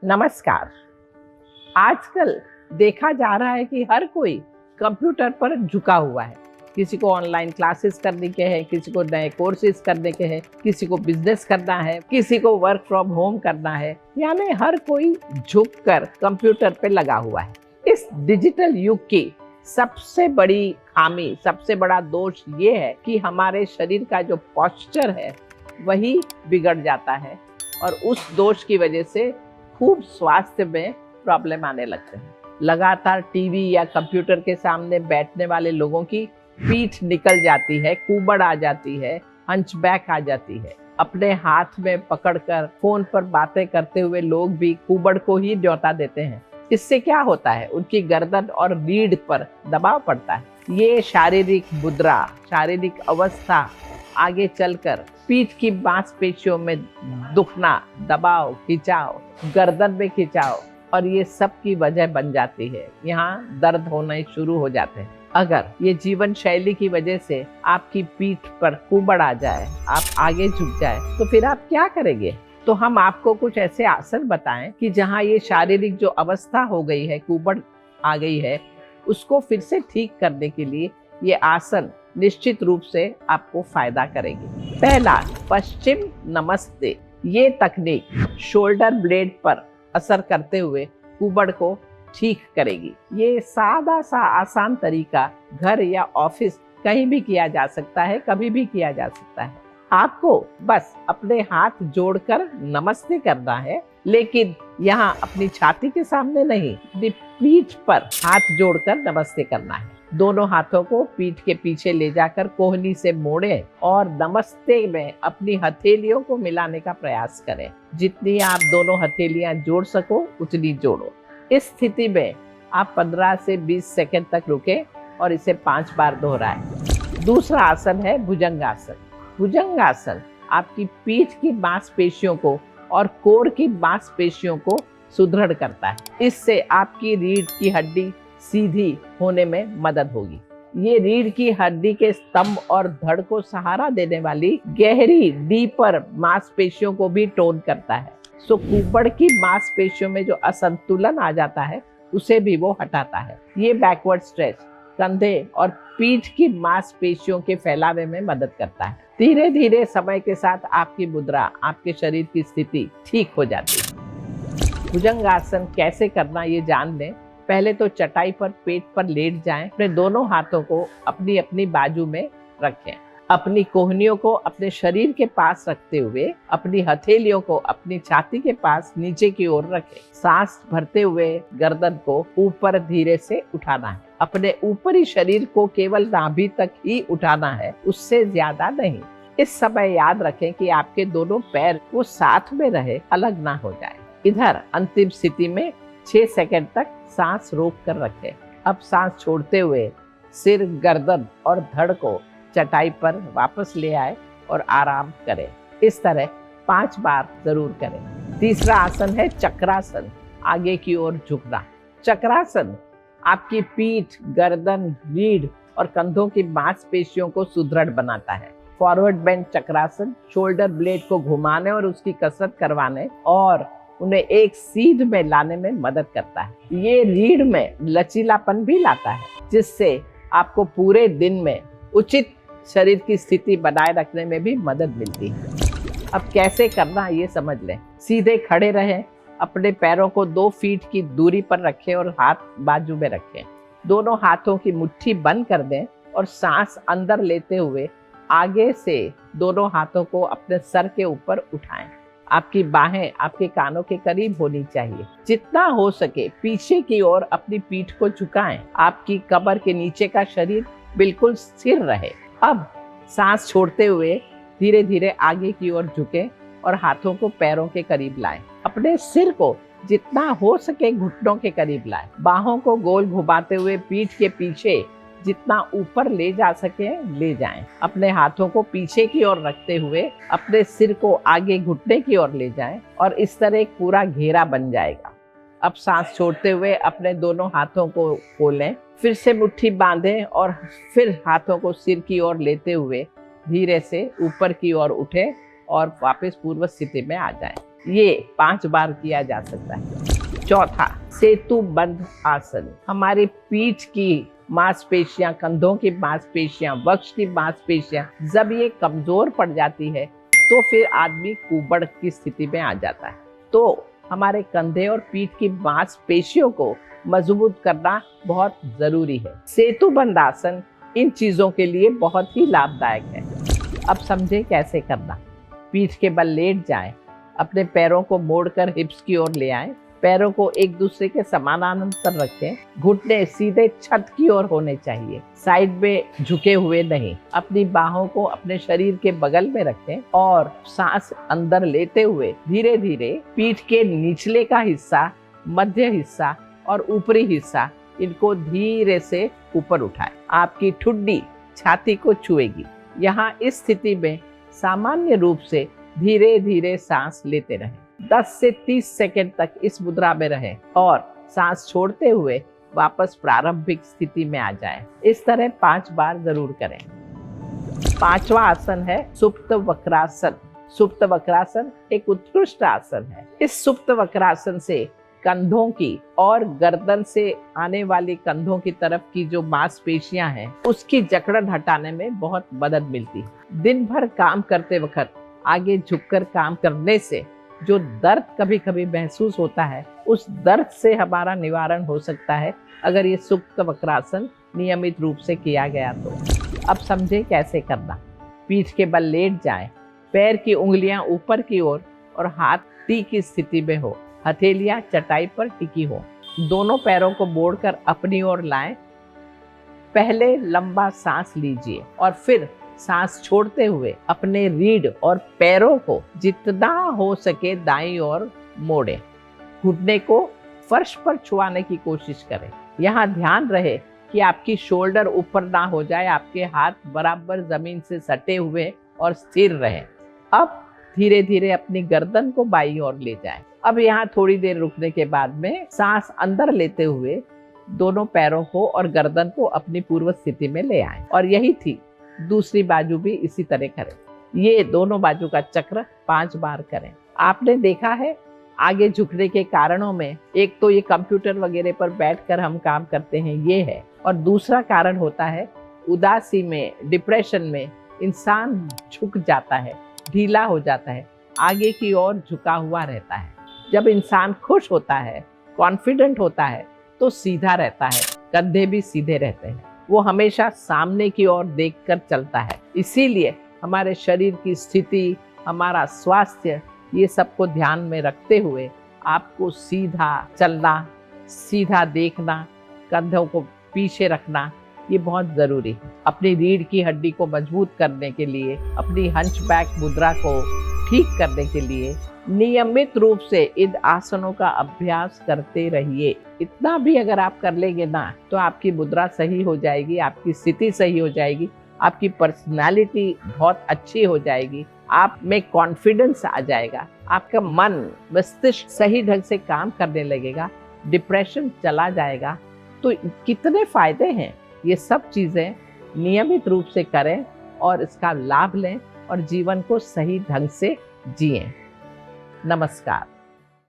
नमस्कार। आजकल देखा जा रहा है कि हर कोई कंप्यूटर पर झुका हुआ है। किसी को ऑनलाइन क्लासेस करने के हैं, किसी को नए कोर्सेज करने के हैं, किसी को बिजनेस करना है, किसी को वर्क फ्रॉम होम करना है। यानी हर कोई झुककर कंप्यूटर पे लगा हुआ है। इस डिजिटल युग की सबसे बड़ी खामी, सबसे बड़ा दोष ये है कि हमारे शरीर का जो पोस्चर है वही बिगड़ जाता है और उस दोष की वजह से खूब स्वास्थ्य में प्रॉब्लम आने लगते हैं। लगातार टीवी या कंप्यूटर के सामने बैठने वाले लोगों की पीठ निकल जाती है, कुबड़ आ जाती है, हंचबैक आ जाती है। अपने हाथ में पकड़कर फोन पर बातें करते हुए लोग भी कुबड़ को ही न्योता देते हैं। इससे क्या होता है, उनकी गर्दन और रीढ़ पर दबाव पड़ता है। ये शारीरिक मुद्रा, शारीरिक अवस्था आगे चलकर पीठ की मांसपेशियों में दुखना, दबाव, खिंचाव, गर्दन में खिंचाव और ये सब की वजह बन जाती है। यहाँ दर्द होने शुरू हो जाते हैं। अगर ये जीवन शैली की वजह से आपकी पीठ पर कुबड़ आ जाए, आप आगे झुक जाए, तो फिर आप क्या करेंगे? तो हम आपको कुछ ऐसे आसन बताएं कि जहाँ ये शारीरिक जो अवस्था हो गई है, कुबड़ आ गई है, उसको फिर से ठीक करने के लिए ये आसन निश्चित रूप से आपको फायदा करेगी। पहला, पश्चिम नमस्ते। ये तकनीक शोल्डर ब्लेड पर असर करते हुए कुबड़ को ठीक करेगी। ये सादा सा आसान तरीका घर या ऑफिस कहीं भी किया जा सकता है, कभी भी किया जा सकता है। आपको बस अपने हाथ जोड़कर नमस्ते करना है, लेकिन यहाँ अपनी छाती के सामने नहीं, अपनी पीठ पर हाथ जोड़कर नमस्ते करना है। दोनों हाथों को पीठ के पीछे ले जाकर कोहनी से मोड़ें और नमस्ते में अपनी हथेलियों को मिलाने का प्रयास करें। जितनी आप दोनों हथेलियां जोड़ सको उतनी जोड़ो। इस स्थिति में आप 15 से 20 सेकंड तक रुकें और इसे 5 बार दोहराएं। दूसरा आसन है भुजंगासन। भुजंगासन आपकी पीठ की मांसपेशियों को और कोर की मांसपेशियों को सुदृढ़ करता है। इससे आपकी रीढ़ की हड्डी सीधी होने में मदद होगी। ये रीढ़ की हड्डी के स्तंभ और धड़ को सहारा देने वाली गहरी डीपर मांसपेशियों को भी टोन करता है। सो कुबड़ की मांसपेशियों में जो असंतुलन आ जाता है उसे भी वो हटाता है। ये बैकवर्ड स्ट्रेच कंधे और पीठ की मांसपेशियों के फैलावे में मदद करता है। धीरे धीरे समय के साथ आपकी मुद्रा, आपके शरीर की स्थिति ठीक हो जाती है। भुजंगासन कैसे करना ये जान लें। पहले तो चटाई पर पेट पर लेट जाएं। अपने दोनों हाथों को अपनी अपनी बाजू में रखें। अपनी कोहनियों को अपने शरीर के पास रखते हुए अपनी हथेलियों को अपनी छाती के पास नीचे की ओर रखें। सांस भरते हुए गर्दन को ऊपर धीरे से उठाना है। अपने ऊपरी शरीर को केवल नाभि तक ही उठाना है, उससे ज्यादा नहीं। इस समय याद रखें कि आपके दोनों पैर वो साथ में रहे, अलग ना हो जाए। इधर अंतिम स्थिति में 6 सेकंड तक सांस रोक कर रखें। अब सांस छोड़ते हुए सिर, गर्दन और धड़ को चटाई पर वापस ले आए और आराम करें। इस तरह 5 बार जरूर करें। तीसरा आसन है चक्रासन, आगे की ओर झुकना। चक्रासन आपकी पीठ, गर्दन, रीढ़ और कंधों की मांसपेशियों को सुदृढ़ बनाता है। फॉरवर्ड बेंड चक्रासन शोल्डर ब्लेड को घुमाने और उसकी कसरत करवाने और उन्हें एक सीध में लाने में मदद करता है। ये रीढ़ में लचीलापन भी लाता है, जिससे आपको पूरे दिन में उचित शरीर की स्थिति बनाए रखने में भी मदद मिलती है। अब कैसे करना ये समझ लें। सीधे खड़े रहें, अपने पैरों को 2 फीट की दूरी पर रखें और हाथ बाजू में रखें। दोनों हाथों की मुट्ठी बंद कर दें और सांस अंदर लेते हुए आगे से दोनों हाथों को अपने सर के ऊपर उठाएं। आपकी बाहें आपके कानों के करीब होनी चाहिए। जितना हो सके पीछे की ओर अपनी पीठ को झुकाएं। आपकी कमर के नीचे का शरीर बिल्कुल स्थिर रहे। अब सांस छोड़ते हुए धीरे धीरे आगे की ओर झुकें और हाथों को पैरों के करीब लाएं। अपने सिर को जितना हो सके घुटनों के करीब लाएं। बाहों को गोल घुमाते हुए पीठ के पीछे जितना ऊपर ले जा सके ले जाएं। अपने हाथों को पीछे की ओर रखते हुए अपने सिर को आगे घुटने की ओर ले जाएं और इस तरह एक पूरा घेरा बन जाएगा। अब सांस छोड़ते हुए अपने दोनों हाथों को खोलें, फिर से मुट्ठी बांधें और फिर हाथों को सिर की ओर लेते हुए धीरे से ऊपर की ओर उठें और वापस पूर्व स्थिति में आ जाएं। ये 5 बार किया जा सकता है। चौथा, सेतु बंध आसन। हमारी पीठ की मांसपेशियां, कंधों की मांसपेशियां, वक्ष की मांसपेशियां जब ये कमजोर पड़ जाती है तो फिर आदमी कुबड़ की स्थिति में आ जाता है। तो हमारे कंधे और पीठ की मांसपेशियों को मजबूत करना बहुत जरूरी है। सेतु बंध आसन इन चीजों के लिए बहुत ही लाभदायक है। अब समझे कैसे करना। पीठ के बल लेट जाएं, अपने पैरों को मोड़कर हिप्स की ओर ले आएं, पैरों को एक दूसरे के समानांतर रखें, घुटने सीधे छत की ओर होने चाहिए, साइड में झुके हुए नहीं। अपनी बाहों को अपने शरीर के बगल में रखें और सांस अंदर लेते हुए धीरे धीरे पीठ के निचले का हिस्सा, मध्य हिस्सा और ऊपरी हिस्सा, इनको धीरे से ऊपर उठाएं। आपकी ठुड्डी छाती को छुएगी। यहाँ इस स्थिति में सामान्य रूप से धीरे धीरे सांस लेते रहें। 10 से 30 सेकंड तक इस मुद्रा में रहें और सांस छोड़ते हुए वापस प्रारंभिक स्थिति में आ जाएं। इस तरह 5 बार जरूर करें। 5वां आसन है सुप्त वक्रासन। सुप्त वक्रासन एक उत्कृष्ट आसन है। इस सुप्त वक्रासन से कंधों की और गर्दन से आने वाली कंधों की तरफ की जो मांसपेशियां हैं उसकी जकड़न हटाने में बहुत मदद मिलती है। दिन भर काम करते वक्त आगे झुककर काम करने से जो दर्द कभी कभी महसूस होता है, उस दर्द से हमारा निवारण हो सकता है अगर ये सुप्त वक्रासन नियमित रूप से किया गया तो। अब समझे कैसे करना। पीठ के बल लेट जाएं, पैर की उंगलियां ऊपर की ओर और हाथ टी की स्थिति में हो, हथेलियां चटाई पर टिकी हो। दोनों पैरों को मोड़कर अपनी ओर लाएं। पहले लंबा सांस लीजिए और फिर सांस छोड़ते हुए अपने रीढ़ और पैरों को जितना हो सके दाईं ओर मोड़ें। घुटने को फर्श पर छुआने की कोशिश करें। यहाँ ध्यान रहे कि आपकी शोल्डर ऊपर ना हो जाए, आपके हाथ बराबर जमीन से सटे हुए और स्थिर रहें। अब धीरे धीरे अपनी गर्दन को बाईं ओर ले जाएं। अब यहाँ थोड़ी देर रुकने के बाद में सांस अंदर लेते हुए दोनों पैरों को और गर्दन को अपनी पूर्व स्थिति में ले आएं। और यही थी, दूसरी बाजू भी इसी तरह करें। ये दोनों बाजू का चक्र 5 बार करें। आपने देखा है आगे झुकने के कारणों में एक तो ये कंप्यूटर वगैरह पर बैठकर हम काम करते हैं, ये है, और दूसरा कारण होता है उदासी में, डिप्रेशन में इंसान झुक जाता है, ढीला हो जाता है, आगे की ओर झुका हुआ रहता है। जब इंसान खुश होता है, कॉन्फिडेंट होता है, तो सीधा रहता है, कंधे भी सीधे रहते हैं, वो हमेशा सामने की ओर देखकर चलता है। इसीलिए हमारे शरीर की स्थिति, हमारा स्वास्थ्य, ये सबको ध्यान में रखते हुए आपको सीधा चलना, सीधा देखना, कंधों को पीछे रखना, ये बहुत जरूरी है। अपनी रीढ़ की हड्डी को मजबूत करने के लिए, अपनी हंचबैक मुद्रा को ठीक करने के लिए नियमित रूप से इन आसनों का अभ्यास करते रहिए। इतना भी अगर आप कर लेंगे ना, तो आपकी मुद्रा सही हो जाएगी, आपकी स्थिति सही हो जाएगी, आपकी पर्सनालिटी बहुत अच्छी हो जाएगी, आप में कॉन्फिडेंस आ जाएगा, आपका मन, मस्तिष्क सही ढंग से काम करने लगेगा, डिप्रेशन चला जाएगा। तो कितने फायदे हैं। ये सब चीज़ें नियमित रूप से करें और इसका लाभ लें और जीवन को सही ढंग से जिएं। नमस्कार।